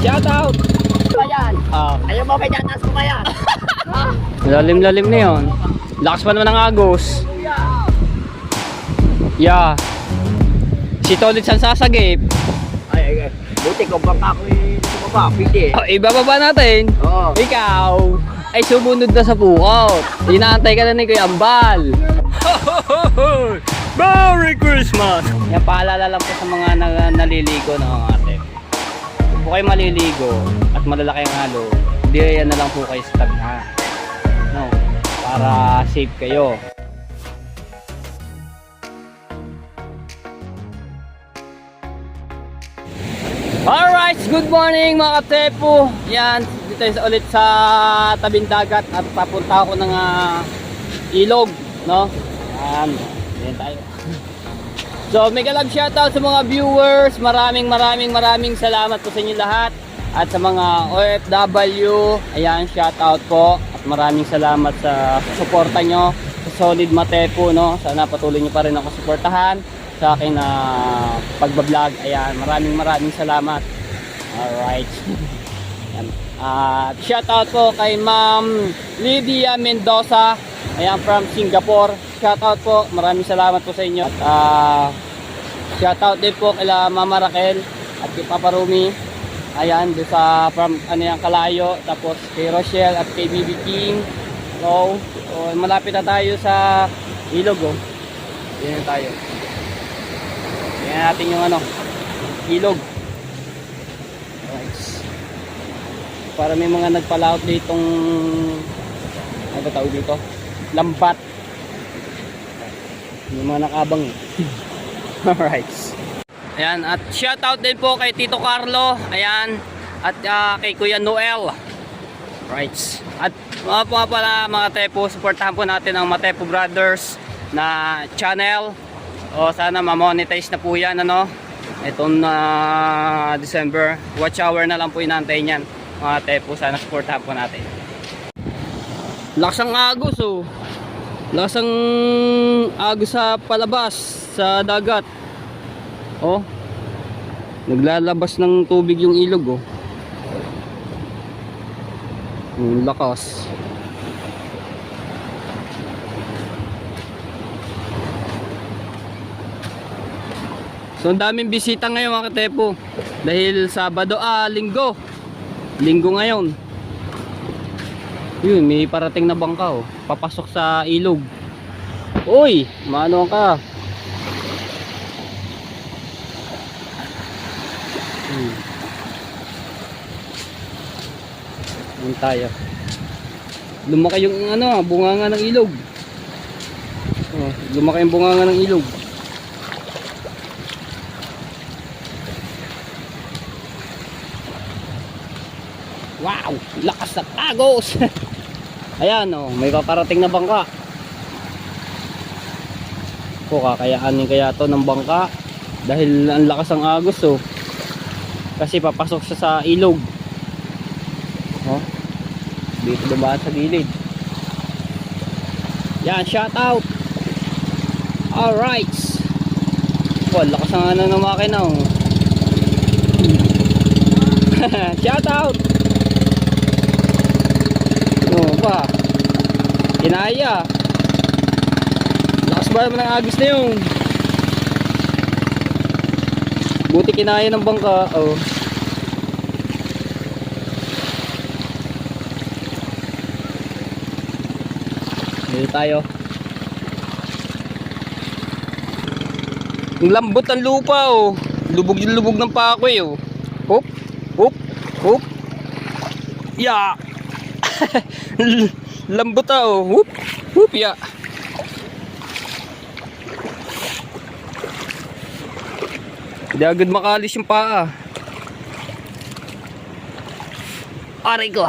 Shout out! Ba yan? Ah, Ayaw mo, may datas ko ba yan? lalim-lalim na yun. Lakas pa naman ng agos. Yeah. Si Tolit San sasagip. Ay, buti kung baka ako sumaba, pwede. Oh, ibababa natin. Oo. Ikaw ay sumunod na sa pukaw. Inaantay ka na ni Kuya Ambal. Merry Christmas! Yan, paalala lang po sa mga naliligo na mga ate. Kung po kayo maliligo at malalaki ang halo, diyan na lang po kayo sa tabi na. No, para safe kayo. Alright, good morning mga katepo. Yan, dito ulit sa tabing dagat at papunta ako ng ilog, no? Yan tayo. So, mega love shoutout sa mga viewers. Maraming salamat po sa inyo lahat. At sa mga OFW, ayan, shoutout po. At maraming salamat sa suporta nyo sa Solid Matepo, no? Sana patuloy nyo pa rin ako suportahan sa akin na pagbablog. Ayan, maraming salamat. Alright. Shoutout po kay Ma'am Lydia Mendoza, ayan, from Singapore. Shoutout po, maraming salamat po sa inyo. At shoutout din po kay Mama Raquel at kay Papa Rumi. Ayan, doon sa from Kalayo, tapos kay Rochelle at kay BB King. So malapit na tayo sa ilog, oh. Yan tayo. Yan natin yung ilog. Right. Para may mga nagpalaot ditong ano ba tawag dito? Lambat. May mga nakabang. Alright. Ayan, at shoutout din po kay Tito Carlo. Ayan, at kay Kuya Noel. Right. At mga pala mga Tepo, supportahan po natin ang Matepo Brothers na channel. O sana ma-monetize na po yan, ano, itong December. Watch hour na lang po inaantay niyan mga Tepo. Sana supportahan po natin. Lakas ang agos, oh. Lakas ang agos sa palabas sa dagat. Oh, naglalabas ng tubig yung ilog, oh. Ang lakas. So ang daming bisita ngayon mga katepo. Dahil Sabado, Linggo ngayon. Yun, may parating na bangka, oh. Papasok sa ilog. Uy, maano ka? Yan tayo. Lumaki yung bunganga ng ilog. Oh, lumaki yung bunganga ng ilog. Wow, lakas ng agos. Ayan, oh, may paparating na bangka. Kakayaanin kaya to ng bangka dahil ang lakas ng agos, oh. Kasi papasok siya sa ilog. Oh, dito dumaan sa gilid. Yan, shout out. Alright. Oh, lakas ng makina, oh. Shout out. Oh, pa. Kinaya. Lakas ba naman ang agos na yun? Buti kinaya ng bangka, oh. Dito tayo. Ang lambot ng lupa, oh. Lubog yung lubog ng pakoy, oh. Hop, hop, hop. Ya. Lambot, oh. Hop, hop, ya. Hindi agad makalis yung paa. Aray ko.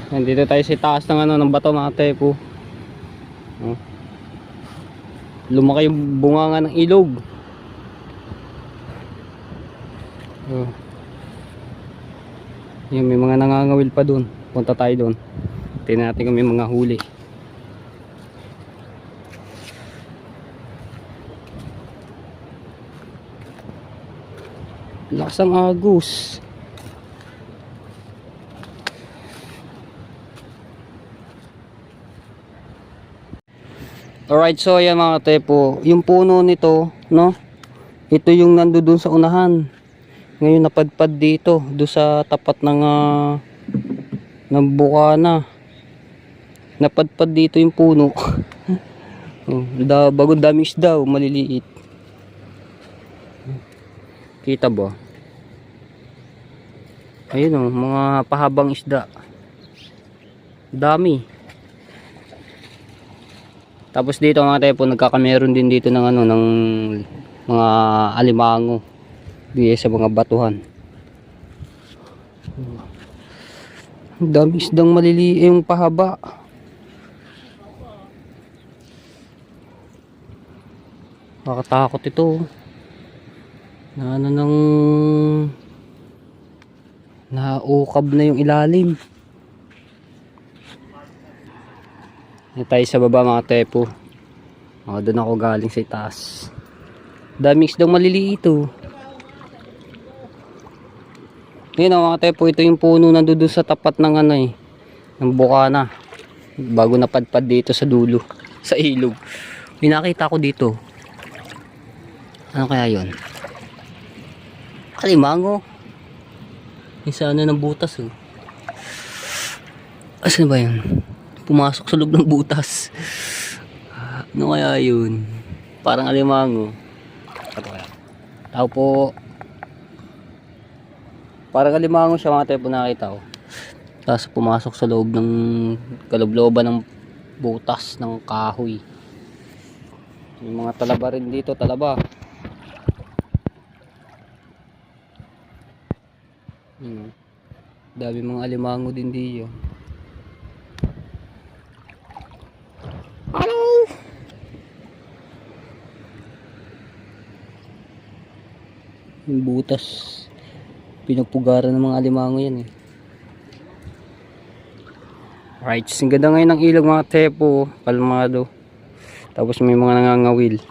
Nandito tayo sa taas ng ng bato mga Tepo. Oh. Lumaki yung bunganga ng ilog. Oh. Yan, may mga nangangawil pa dun. Punta tayo dun. Tingnan natin kung may mga huli. Lakas ang agos. Alright, so yan mga tepo, yung puno nito, no? Ito yung nandoon sa unahan. Ngayon napadpad dito, do sa tapat ng bukana. Napadpad dito yung puno. Oh, bagong daming isda, maliliit. Kita ba? Ayun oh, mga pahabang isda. Dami. Tapos dito mga tepo, nagkakameron din dito ng ano, ng mga alimango di sa mga batuhan. Ang dami isdang maliliit yung pahaba. Nakakatakot ito. Na ano nang naukab na yung ilalim. Tayo sa baba mga tepo. Doon ako galing sa itaas. Daming isdang maliliit ito. Ngayon mga tepo, ito yung puno nandoon sa tapat ng ano eh, ng bukana. Bago napadpad dito sa dulo, sa ilog. May nakita ko dito. Ano kaya yon? Alimango. Isa ano ng butas oh. Asan ba yun? Pumasok sa loob ng butas. Ano kaya yun? Parang alimango. Ito kaya. Tao po. Parang alimango siya mga tepo, nakita ko. Tapos pumasok sa loob ng kaloob-looban ng butas ng kahoy. May mga talaba rin dito, talaba. Dami mga alimango din dito. Hello! Yung butas, pinagpugaran ng mga alimango yan eh. Right, ang ganda ngayon ng ilog mga tepo, kalmado. Tapos may mga nangangawil.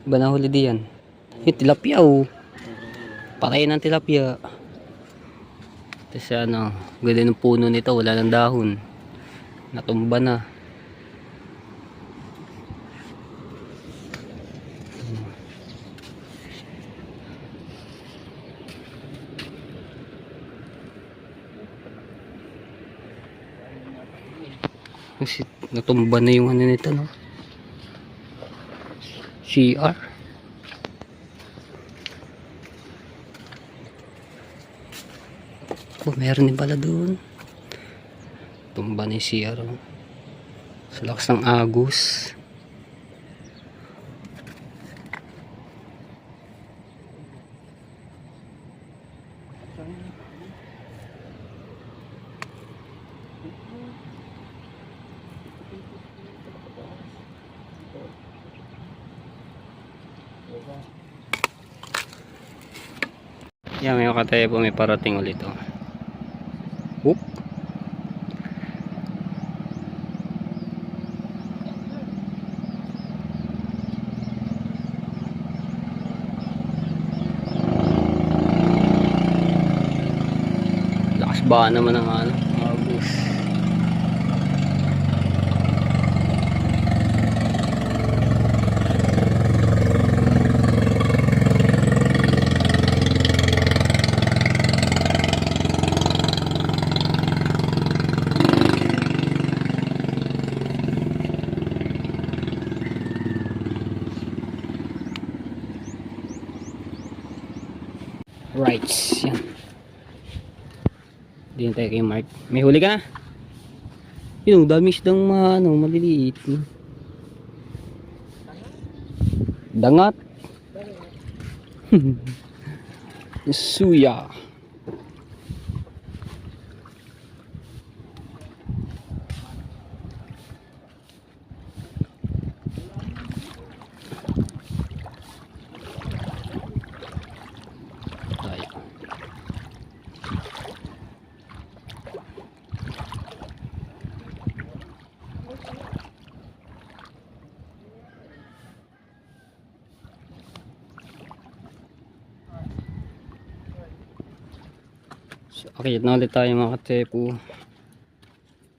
Ba nahuli diyan? Tilapia oh. Patay ng tilapia. Tapos ano, ganda ng puno nito, wala ng dahon. Natumba na. Kasi natumba na yung ano nito, no? CR. Oh, meron din pala doon. Tumba na yung CR, oh. Sa lakas ng agos. Yan, may kataya po, may parating ulit oh. Whoop. Lakas ba naman ang ano, agos. Right, yan. Diyan tayo kay Mark. May huli ka na? Yun, dami isdang ano, maliliit. Dangat. Suya. Okay, na ulit tayo mga katepo.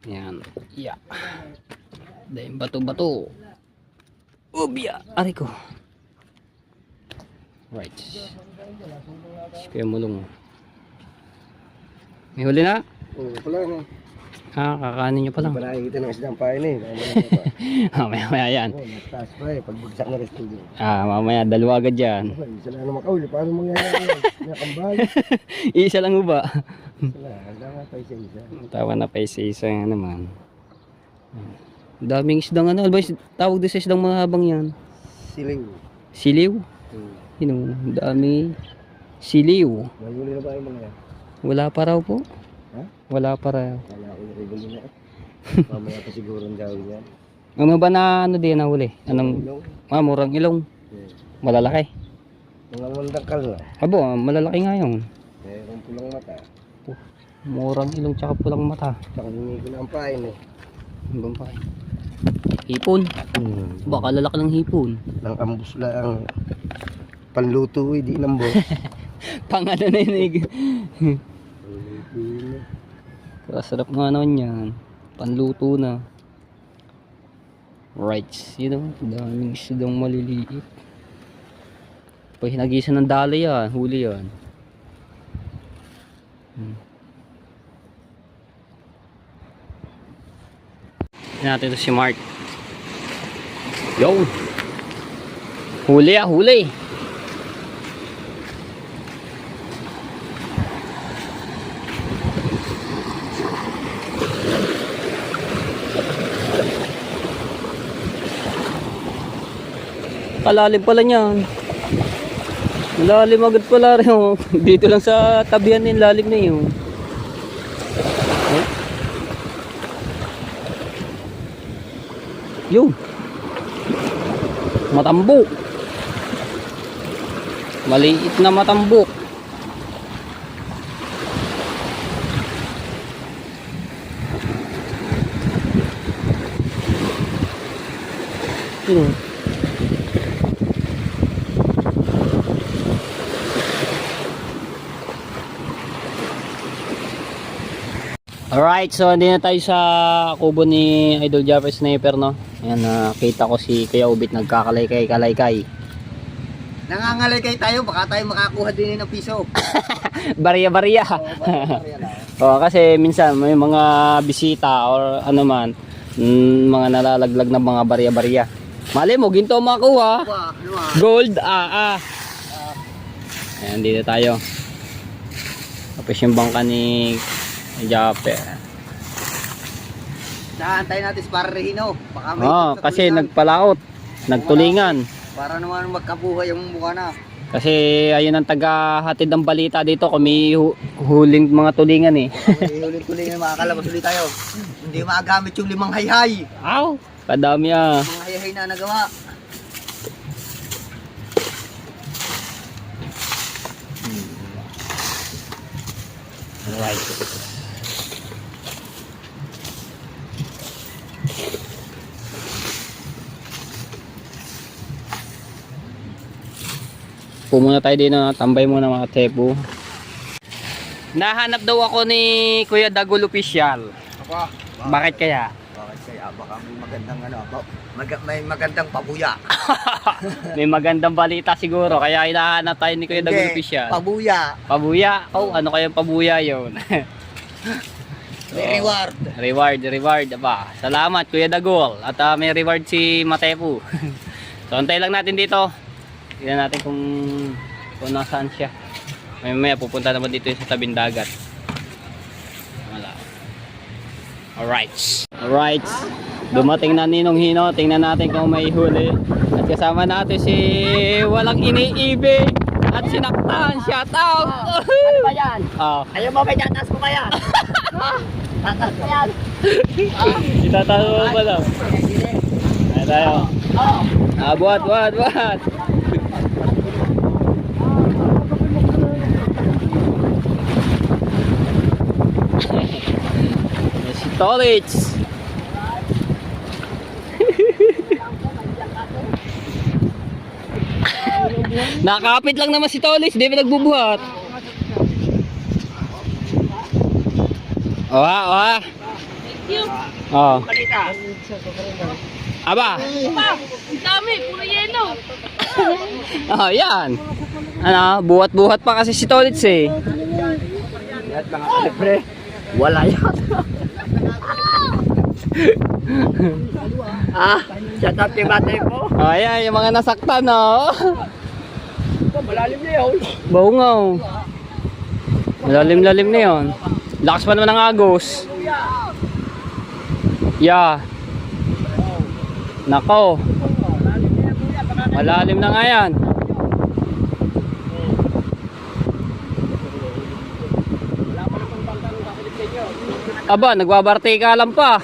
Yan. Yeah. Dahil bato-bato. Ubya. Ari ko. Right. Kaya mulong. May huli na? Oo, pala na. Kakanin nyo pa lang. Barahin kita ng isdang pain eh. Mamaya yan. Oo, nagtaas pa eh. Pagbagsak na resto din. Mamaya dalawa agad dyan. Isa lang na makauli. Paano mangyayari yan? Nakambal. Isa lang ba? Isa lang. Handa nga pa isa-isa. Tawa na pa isa-isa nga naman. Daming isdang ano. Ano ba tawag din sa isdang mahabang yan? Siling. Siliw? Dami. Siliw. May huli na ba yung mga yan? Wala pa raw po. Ha? Wala pa raw. Kala ko yung regular na eh. Mamaya pa siguro ang gawin yan. Ano ba na ano din nahuli? Anong Ilong. murang ilong? Malalaki. Mga mandangkal na. Abo, malalaki nga yun. Mayroong pulang mata. Murang ilong tsaka pulang mata. Tsaka hindi ko na ang pain eh. Hanggang pa. Hipon. Baka lalaki ng hipon. Nang ambus lang. Panluto eh, di nang boss. Pang ano na yun. Sarap nga naman yan. Panluto na. Right. You know, daming isdang maliliit. Pag hinagisa ng dali yan, huli yan. Natin ito si Mark. Yo! Huli huli! Kalalim pala niyan. Lalim agad pala rin. Oh. Dito lang sa tabihan ng lalim na yun. Yun. Matambok. Maliit na matambok. Yun. Alright, so hindi na tayo sa kubo ni Idol Jaffer Sniper, no? Ayan, nakita ko si Kuya Ubit nagkakalaykay-kalaykay. Nangangalaykay tayo, baka tayo makakuha din ng piso. Barya-barya. Oo, kasi minsan may mga bisita or ano man, mga nalalaglag na mga barya-barya. Mali mo, ginto makuha. Gold, Ayan, dito tayo. Tapos yung bangka ni Jaffer. Naantay natin para rehino. Baka may Kasi nagpalaot, nagtulingan. para naman magkabuhay yung mukha na. Kasi ayun ang taga-hatid ng balita dito kung may huling mga tulingan eh. Ulit-ulit makakalabas ulit tayo. Hindi magamit yung 5 hayhay. Aw, kadami ah. Mga hayhay na nagawa. Alright. Pumuna tayo din na tambay muna mga tepo. Nahanap daw ako ni Kuya Dagol Official. Apa? Bakit kaya? Bakit kaya? Baka may magandang may magandang pabuya. May magandang balita siguro kaya hinahanap tayo ni Kuya Dagol Official. Pabuya. Pabuya? Oh, ano kayang pabuya yun? May reward. Reward ba? Salamat Kuya Dagol. At may reward si Matepu. So antay lang natin dito. Tingnan natin kung nasaan siya. Mamaya pupunta naman dito sa tabing dagat. Wala. Alright. Dumating na Ninong Hino. Tingnan natin kung may huli. At kasama natin si Walang Iniibig at sinaktan. Shout out! Ano ba yan? Ayaw mo ba tatas ko ba yan? Tatas ko yan. Itataso mo pa lang. Ayan tayo. Buhat. Si Tolits. Nakapit lang naman si Tolits, di ba nagbubuhat? Oha, oha. Oh. Aba. Ang dami, puro yelo. Oh, yan. Ano, buhat-buhat pa kasi si Tolits eh. At mga kalibre, wala yan. Shout out kay Batay po. Oh, yan, yung mga nasaktan, oh. Malalim na yun. Baungaw. Malalim-lalim na yun. Lakas pa naman ng agos. Yeah. Nako. Malalim na nga yan. Aba, nagbabarte ka lang pa.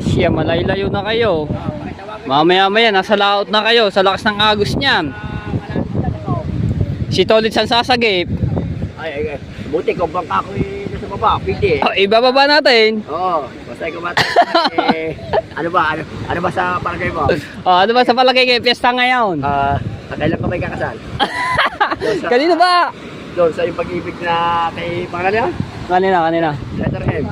Siya, malaylayo na kayo. Mamaya-maya, nasa laot na kayo sa lakas ng agos niyan. Si Tolits ang sasagip. Ay, buti ko bangka ko nasa baba, pwede. Oh, ibababa natin. Oo, basta ikaw Batay. Ano ba sa palagay mo? Oh, ano ba sa palagay kayo? Piyesta ngayon. Kailan ka may kakasal? Kanino ba? Doon sa yung pag-ibig na kay pangalan niya? Kanina. Letter M.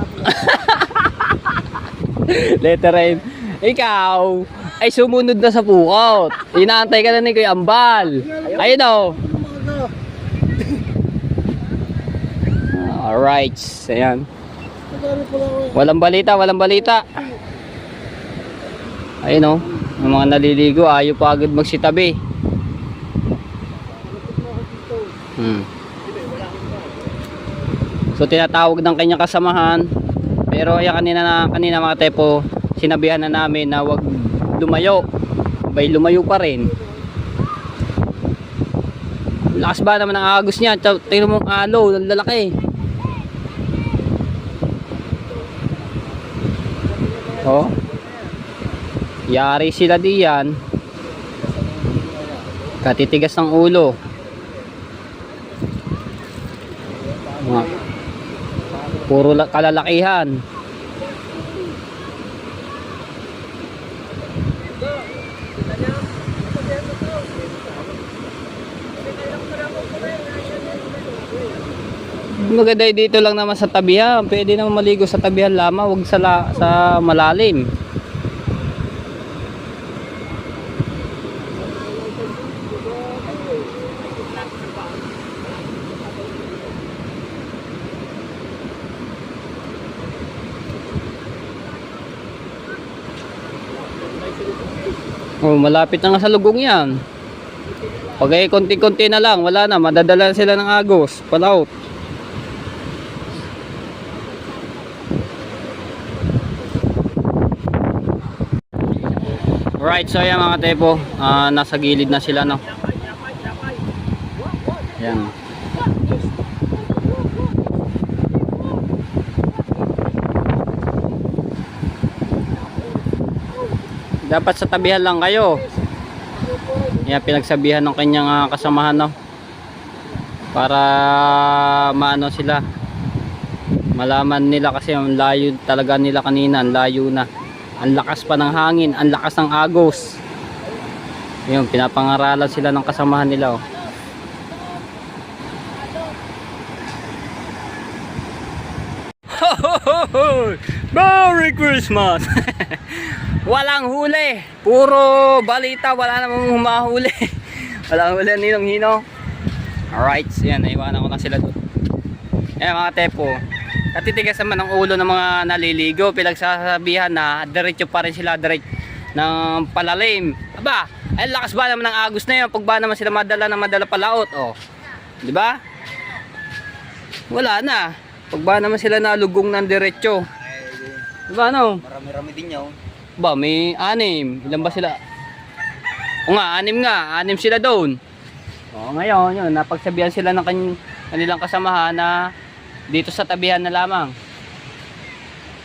Letter M. Ikaw ay sumunod na sa pukot. Inaantay ka na ni Kuya Ambal. Ayun o. Alright. Ayan. Walang balita. Ayun o. Yung mga naliligo, ayaw pa agad magsitabi. So tinatawag ng kanyang kasamahan. Pero ayan, kanina mga tepo, sinabihan na namin na wag lumayo. Bay, lumayo pa rin. Lakas ba naman ang agos niya? Tingnan mo ang alo, ang lalaki. Oh. Yari sila diyan. Katitigas ng ulo. Puro kalalakihan. Maganda dito lang naman sa tabihan. Pwede naman maligo sa tabihan lamang, wag sa malalim. Oh, malapit na nga sa lugong yan. Pag ay konti-konti na lang, wala na, madadala sila ng agos, palaut. Right, so yan mga tepo, nasa gilid na sila, no. Yan. Dapat sa tabihan lang kayo. Yan, pinagsabihan ng kanyang kasamahan, no. Para maano sila. Malaman nila kasi ang layo talaga nila kanina, ang layo na. Ang lakas pa ng hangin, ang lakas ng agos. Yun, pinapangaralan sila ng kasamahan nila, oh. Merry Christmas! Walang huli, puro balita, wala namang humahuli. Walang huli, ninong-hino. Alright, yan, naiwanan ko na sila doon. Yan mga tepo, katitigas naman ang ulo ng mga naliligo. Pinagsasabihan na diretso pa rin sila, diretso ng palalim. Aba, ay lakas ba naman ng agos na yun? Pag ba naman sila madala palaot, oh. Diba? Wala na. Pag ba naman sila nalugong ng diretso. Diba, no? Marami-rami din yun. Ba, may 6. Ilan ba sila? O nga, 6 nga. 6 sila doon. O, ngayon, yun, napagsabihan sila ng kanilang kasamahan na dito sa tabihan na lamang.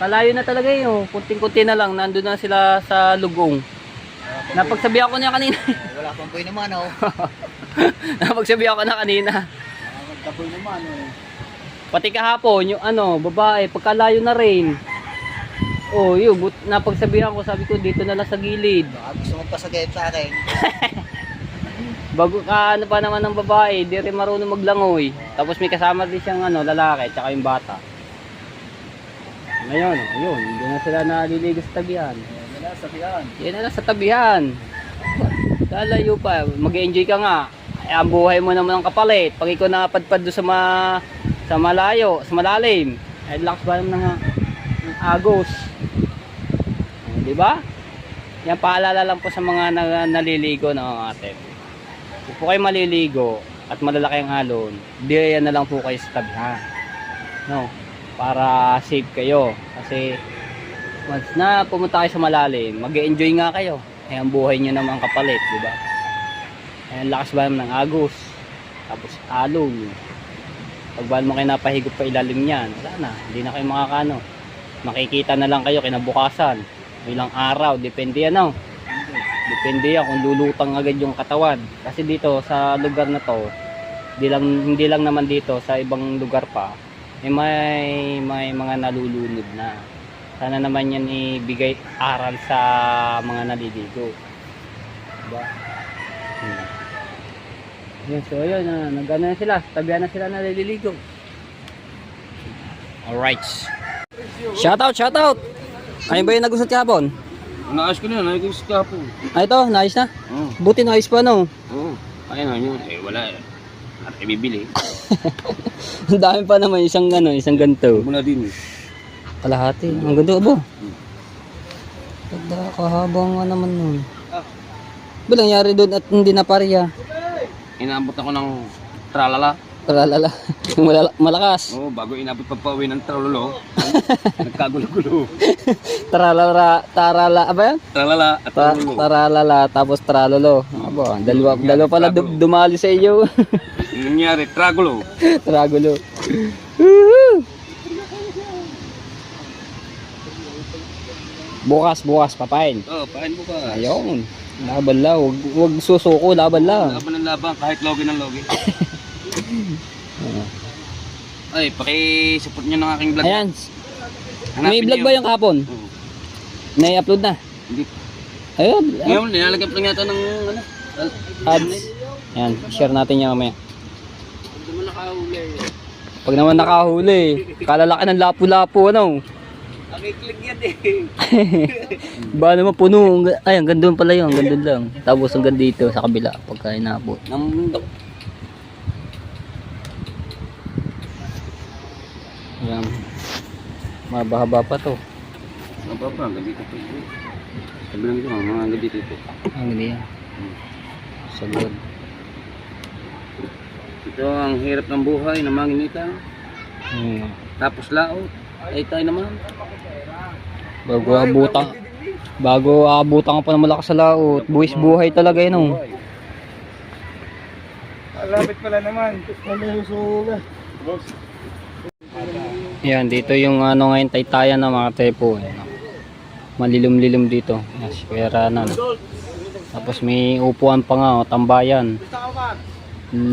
Kalayo na talaga yun. Kunting-kunti na lang. Nandun na sila sa lugong. Napagsabihan ko niya kanina. Wala pang poy naman, oh. Napagsabihan ko na kanina. Magkapoy naman, oh. Pati kahapon, yung babae, pagkalayo na rin. Oh, yun, napagsabihan ko, sabi ko dito na lang sa gilid. Baka gusto mo pasagayip sa akin. Bago ka ano pa naman ng babae, di rin marunong maglangoy. Tapos may kasama din siyang ano, lalaki, tsaka yung bata. Ngayon, ayun, hindi na sila naliligo sa tabihan. Yan na lang sa tabihan. Lalayo pa, mag-enjoy ka nga. Ay, ang buhay mo naman ang kapalit. Pag ikaw napadpad doon sa malayo, sa malalim, ay lakas ba naman ng agos. Di ba? Yan, paalala lang po sa mga naliligo na mga ate. Kung po kayo maliligo at malalaki ang alon, diyan na lang po kayo sa tabihan. No? Para safe kayo. Kasi once na pumunta kayo sa malalim, mag-enjoy nga kayo. Ay ang buhay nyo naman kapalit, di ba? Ay ang lakas ba naman ng agos. Tapos alon. Pag ba mo kayo napahigop pa ilalim yan, wala na. Hindi na kayo makakano. Makikita na lang kayo kinabukasan. Ilang araw, depende yan, no? Depende yan kung lulutang agad yung katawan. Kasi dito sa lugar na to, hindi lang naman dito, sa ibang lugar pa, may mga nalulunod na. Sana naman yan ibigay aral sa mga naliligo. Diba? Yan, so ayun, nagana na sila, tabihan na sila naliligo. Alright. Shoutout, shoutout! Ayun ba yung nagusot kahapon? Naayos ko na, naayos ko kahapon. Ay ito, naayos na? Oo. Buti naayos pa, no? Oo. Ayun na yun. Eh, wala eh. At ibibili. Ang dami pa naman, isang ganito. Muna din eh. Kalahati, ang ganda ba? Ganda, kahabang nga naman nun. Ba nangyari doon at hindi na pariya? Inaabot ako ng tralala. Kalalala, malakas. Oo, bago inabot pagpauwi ng tralolo. Nagkagulo-gulo. Tarala, apa yan? Tralala at tralolo. Taralala, tapos tralolo. Aba, dalawa pala dumali sa iyo. Yung nangyari, tragulo. Tragulo. Bukas, papain. Oo, pahin mo ka. Ayun. Laban lang, wag susuko, laban lang. Laban ng laban, kahit logi ng logi. Ay, paki-support nyo ng aking vlog. Ayan. Hanapin May vlog niyo. ba yung kahapon? Oo. Na-upload na? Hindi. Ayun. Ngayon, nilalagyan pa lang yata ng ano. Ads. Ayan, share natin yan mamaya. Pag naman nakahuli, kalalaki ng lapu-lapu, ano? Nakiklik yan eh. Ba naman puno. Ay, hanggang doon pala yun, hanggang doon lang. Tapos hanggang dito sa kabila, pagka inabot. Ng bundok. Ayan. Mabahaba pa to. Ang baba, hanggang dito po. Sabi lang ito, mga hanggang dito ito. Ang ganda yan. Sagod. Ito ang hirap ng buhay na manginita. Tapos laot. Ay tayo naman. Bago abutan ka pa ng malakas sa laot. Buwis buhay talaga yun. Oh. Malapit pala naman. Yan, dito yung ano ngayon taytayan ng mga tepo. Malilum-lilum dito. Yes, kweranan. Tapos may upuan pa nga, oh, tambayan.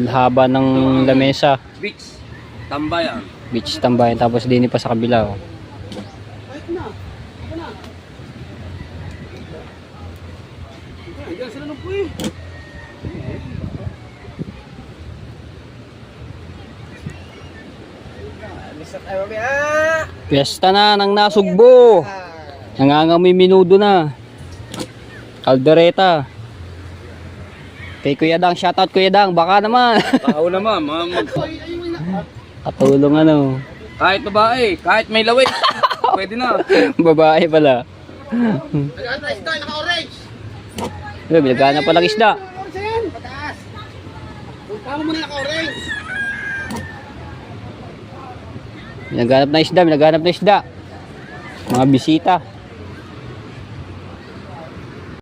Haba ng lamesa. Beach. Tambayan. Beach tambayan. Tapos din pa sa kabila. Oh. Piyesta na ng nasugbo. Nangangamoy minudo na. Caldereta. Kay Kuya Dang, shoutout Kuya Dang, baka naman. Tao naman. Katulong ano. Kahit babae, kahit may laway. Pwede na. Babae pala. Bilagana palang isda. Minaganap na isda, Mga bisita.